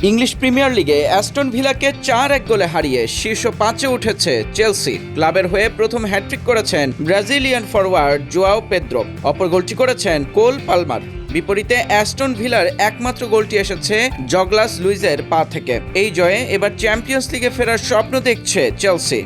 English premier লিগে Aston ভিলাকে 4-1 গোলে হারিয়ে শীর্ষ 5-এ উঠেছে চেলসি। ক্লাবের হয়ে প্রথম হ্যাট্রিক করেছেন ব্রাজিলিয়ান ফরওয়ার্ড জোয়াও পেদ্রো, অপর গোলটি করেছেন কোল পালমার। বিপরীতে অ্যাস্টন ভিলার একমাত্র গোলটি এসেছে ডগলাস লুইজের পা থেকে। এই জয়ে এবার চ্যাম্পিয়ন্স লিগে ফেরার স্বপ্ন দেখছে চেলসি।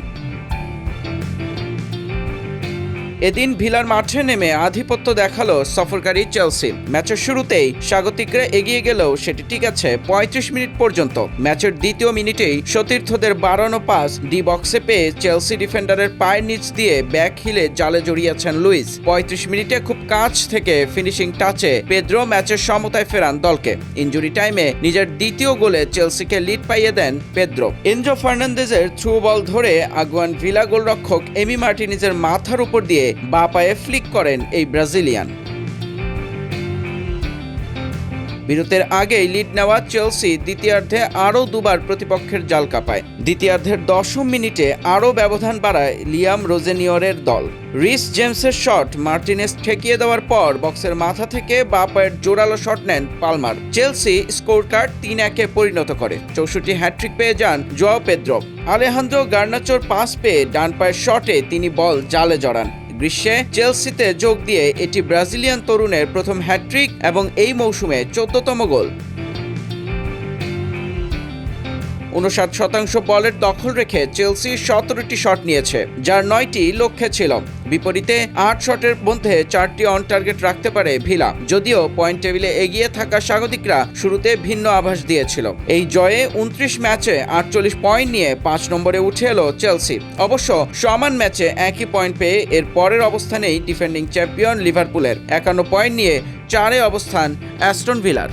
এদিন ভিলার মাঠে নেমে আধিপত্য দেখালো সফরকারী চেলসি। ম্যাচের শুরুতেই স্বাগতিকরা এগিয়ে গেলেও সেটি ঠিক আছে 35 মিনিট পর্যন্ত। ম্যাচের দ্বিতীয় মিনিটেই সতীর্থদের বাড়ানো পাস ডি বক্সে পেয়ে চেলসি ডিফেন্ডারের পায়ের নিচ দিয়ে ব্যাক হিলে জালে জড়িয়েছেন লুইস। 35 মিনিটে খুব কাছ থেকে ফিনিশিং টাচে পেদ্রো ম্যাচের সমতায় ফেরান দলকে। ইনজুরি টাইমে নিজের দ্বিতীয় গোলে চেলসিকে লিড পাইয়ে দেন পেদ্রো। এনজো ফার্নান্দেজের থ্রু বল ধরে আগুয়ান ভিলা গোলরক্ষক এমি মার্টিনেজের মাথার উপর দিয়ে বাঁ পায়ে ফ্লিক করেন এই ব্রাজিলিয়ান। বিরতির আগেই লিড নেওয়া চেলসি দ্বিতীয়ার্ধে আরও দুবার প্রতিপক্ষের জাল কাঁপায়। দ্বিতীয়ার্ধের 10 মিনিটে আরও ব্যবধান বাড়ায় লিয়াম রোজেনিয়রের দল। রিস জেমসের শট মার্টিনেজ ঠেকিয়ে দেওয়ার পর বক্সের মাথা থেকে বাঁ পায়ের জোরালো শট নেন পালমার। চেলসি স্কোর কার্ড 3-1-এ পরিণত করে। 64 হ্যাট্রিক পেয়ে যান জোয়াও পেদ্রো। আলেহান্দ্রো গার্নাচোর পাস পেয়ে ডান পায়ের শটে তিনি বল জালে জড়ান। গ্রীষ্মে চেলসিতে যোগ দিয়ে এটি ব্রাজিলিয়ান তরুণের প্রথম হ্যাট্রিক এবং এই মৌসুমে 14তম গোল। 59% বলের দখল রেখে চেলসি 17টি শট নিয়েছে, যার 9টি লক্ষ্যে ছিল। বিপরীতে 8 শটের মধ্যে 4টি অন টার্গেট রাখতে পারে ভিলা। যদিও পয়েন্ট টেবিলে এগিয়ে থাকা স্বাগতিকরা শুরুতে ভিন্ন আভাস দিয়েছিল। এই জয়ে 29 ম্যাচে 48 পয়েন্ট নিয়ে 5 নম্বরে উঠে এলো চেলসি। অবশ্য সমান ম্যাচে একই পয়েন্ট পেয়ে এর পরের অবস্থানেই ডিফেন্ডিং চ্যাম্পিয়ন লিভারপুলের 51 পয়েন্ট নিয়ে 4-এ অবস্থান অ্যাস্টন ভিলার।